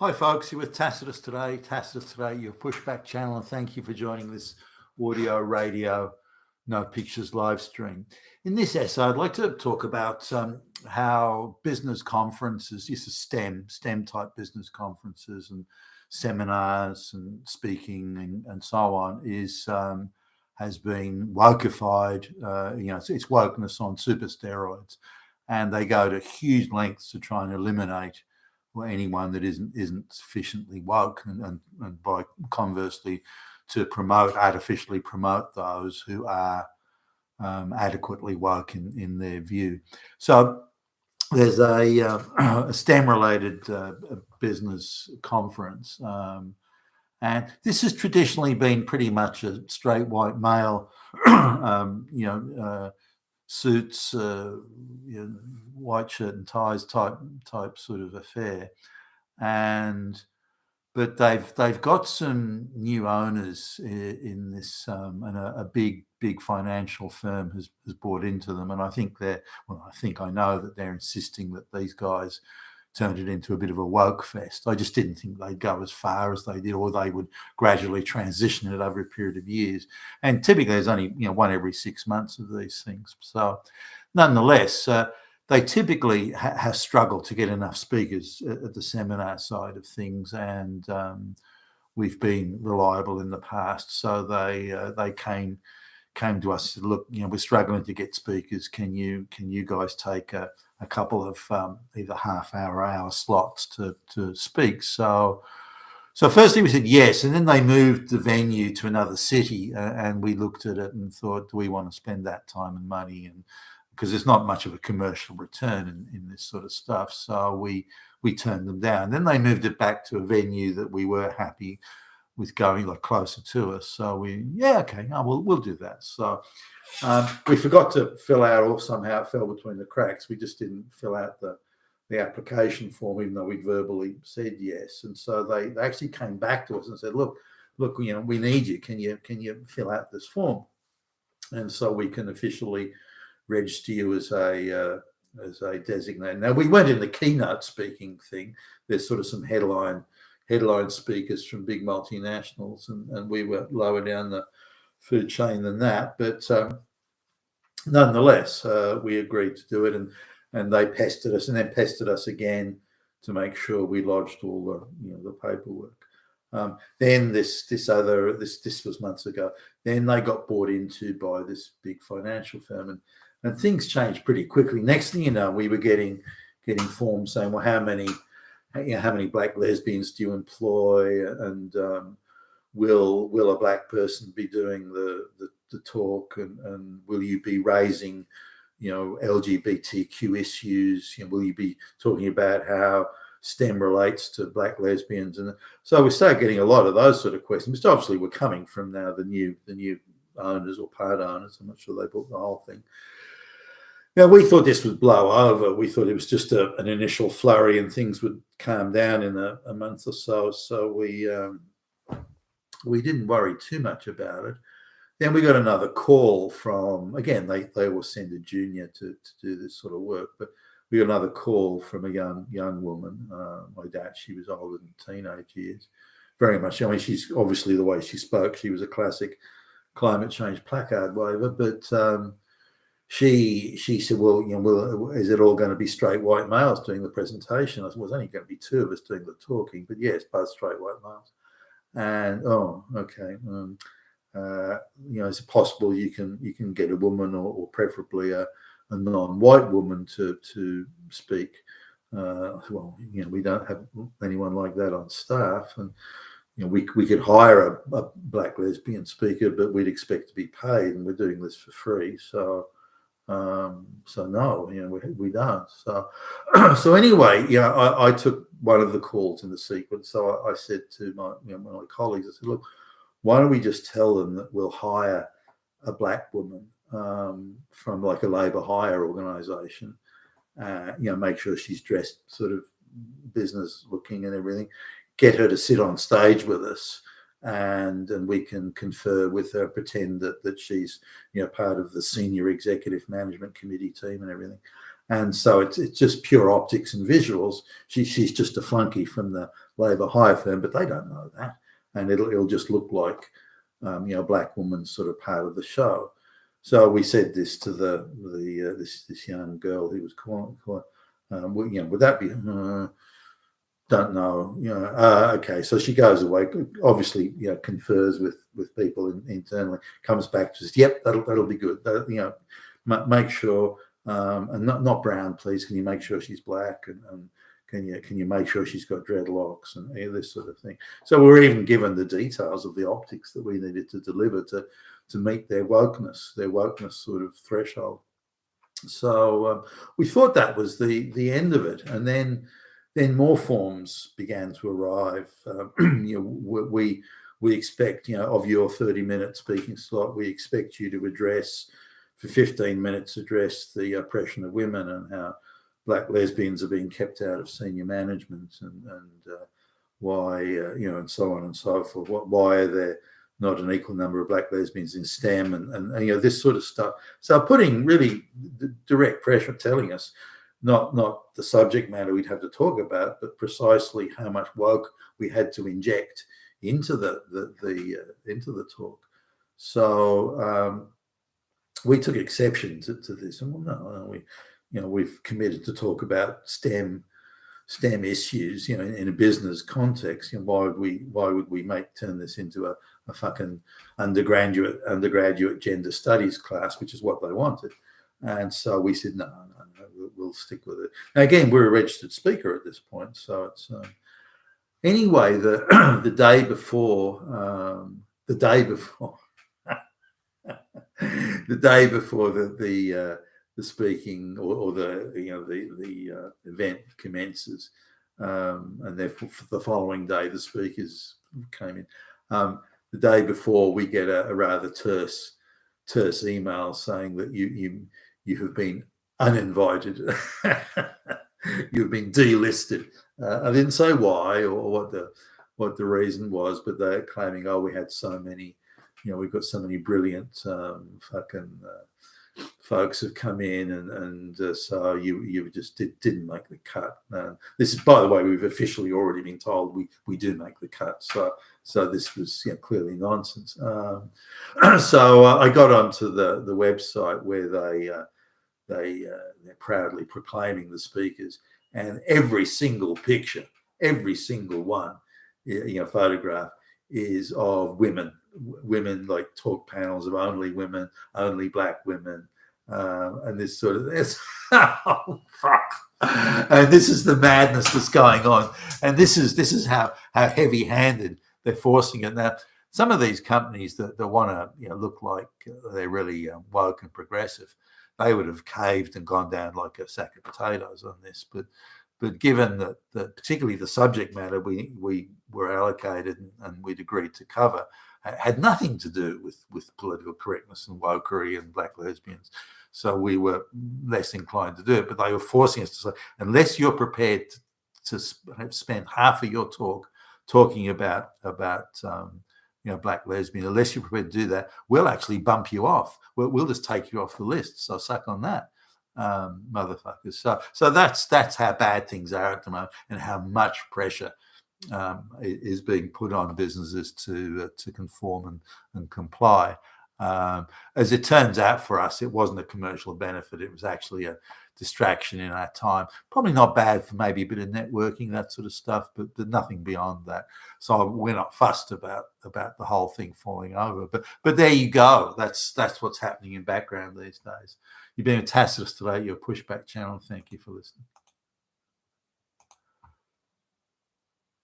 Hi, folks. You're with Tacitus today. Tacitus today, your pushback channel, and thank you for joining this audio, radio, no pictures live stream. In this essay, I'd like to talk about how business conferences, this is STEM type business conferences and seminars and speaking and so on, has been wokeified. It's wokeness on super steroids, and they go to huge lengths to try and eliminate anyone that isn't sufficiently woke, and by conversely to artificially promote those who are adequately woke in their view. So there's a STEM-related business conference, and this has traditionally been pretty much a straight white male, suits, white shirt and ties type sort of affair, but they've got some new owners in this, and a big financial firm has bought into them, and I know that they're insisting that these guys turned it into a bit of a woke fest. I just didn't think they'd go as far as they did, or they would gradually transition it over a period of years. And typically there's only one every 6 months of these things. So nonetheless, they typically have struggled to get enough speakers at the seminar side of things, and we've been reliable in the past. So they came to us and said, look, we're struggling to get speakers. Can you guys take a couple of either hour slots to speak? So firstly we said yes, and then they moved the venue to another city, and we looked at it and thought, do we want to spend that time and money? And because there's not much of a commercial return in this sort of stuff, so we turned them down. Then they moved it back to a venue that we were happy with going closer to us. So we'll do that. So we forgot to fill out, or somehow it fell between the cracks. We just didn't fill out the application form, even though we'd verbally said yes. And so they actually came back to us and said, look, we need you. Can you fill out this form? And so we can officially register you as a designated. Now, we weren't in the keynote speaking thing. There's sort of some headline speakers from big multinationals, and we were lower down the food chain than that. But nonetheless, we agreed to do it, and they pestered us, and then pestered us again to make sure we lodged all the paperwork. Then this was months ago. Then they got bought into by this big financial firm, and things changed pretty quickly. Next thing you know, we were getting forms saying, well, how many black lesbians do you employ, and will a black person be doing the talk, and will you be raising LGBTQ issues? Will you be talking about how STEM relates to black lesbians? And so we started getting a lot of those sort of questions, which obviously were coming from now the new owners or part owners. I'm not sure they bought the whole thing. Now, we thought this would blow over. We thought it was just an initial flurry and things would calm down in a month or so. So we didn't worry too much about it. Then we got another call from, again, they will send a junior to do this sort of work, but we got another call from a young woman. My dad, she was older than teenage years, very much. I mean, she's obviously, the way she spoke, she was a classic climate change placard waver, but she said, well, is it all going to be straight white males doing the presentation? I said, well, there's only going to be two of us doing the talking, but yes, both straight white males. And okay. Is it possible you can get a woman, or preferably a non-white woman to speak? We don't have anyone like that on staff, and we could hire a black lesbian speaker, but we'd expect to be paid, and we're doing this for free. So no, we don't. So anyway, I took one of the calls in the sequence. So I said to my colleagues, I said, look, why don't we just tell them that we'll hire a black woman from like a labour hire organisation, make sure she's dressed sort of business looking and everything, get her to sit on stage with us, and we can confer with her, pretend that she's part of the senior executive management committee team and everything. And so it's just pure optics and visuals. She's just a flunky from the labour hire firm, but they don't know that, and it'll just look like a black woman's sort of part of the show. So we said this to this young girl who was quite would that be? Don't know. Okay. So she goes away. Obviously, confers with people internally. Comes back to says, "Yep, that'll be good. Make sure, and not brown, please. Can you make sure she's black and can you make sure she's got dreadlocks and this sort of thing?" So we were even given the details of the optics that we needed to deliver to meet their wokeness sort of threshold. So we thought that was the end of it, and then more forms began to arrive. We expect, of your 30-minute speaking slot, we expect you to address for 15 minutes the oppression of women and how black lesbians are being kept out of senior management and why and so on and so forth. Why are there not an equal number of black lesbians in STEM and this sort of stuff. So putting really direct pressure, telling us not the subject matter we'd have to talk about, but precisely how much woke we had to inject into the talk. So we took exception to this, and we've committed to talk about STEM issues, in a business context. Why would we turn this into a fucking undergraduate gender studies class, which is what they wanted? And so we said no, we'll stick with it. Now, again, we're a registered speaker at this point, so it's anyway. The day before the speaking or the event commences, and therefore the following day the speakers came in. The day before, we get a rather terse email saying that you have been uninvited. You've been delisted. I didn't say why or what the reason was, but they're claiming, we had so many, we've got so many brilliant folks have come in, and so you just didn't make the cut. This is, by the way, we've officially already been told we do make the cut. So this was clearly nonsense. So I got onto the website where they're proudly proclaiming the speakers, and every single picture, every single one, photograph is of women, like talk panels of only women, only black women, and this sort of this. Oh, fuck. And this is the madness that's going on, and this is how heavy-handed they're forcing it. Now, some of these companies that want to look like they're really woke and progressive, they would have caved and gone down like a sack of potatoes on this. But given that particularly the subject matter we were allocated and we'd agreed to cover had nothing to do with political correctness and wokery and black lesbians, so we were less inclined to do it. But they were forcing us to say, unless you're prepared to spend half of your talk talking about black lesbian, unless you're prepared to do that, we'll actually bump you off. We'll just take you off the list. So suck on that, motherfuckers. So that's how bad things are at the moment, and how much pressure is being put on businesses to conform and comply. As it turns out, for us, it wasn't a commercial benefit. It was actually a distraction in our time. Probably not bad for maybe a bit of networking, that sort of stuff, but nothing beyond that. So we're not fussed about the whole thing falling over. But there you go. That's what's happening in background these days. You've been with Tacitus today, your Pushback channel. Thank you for listening.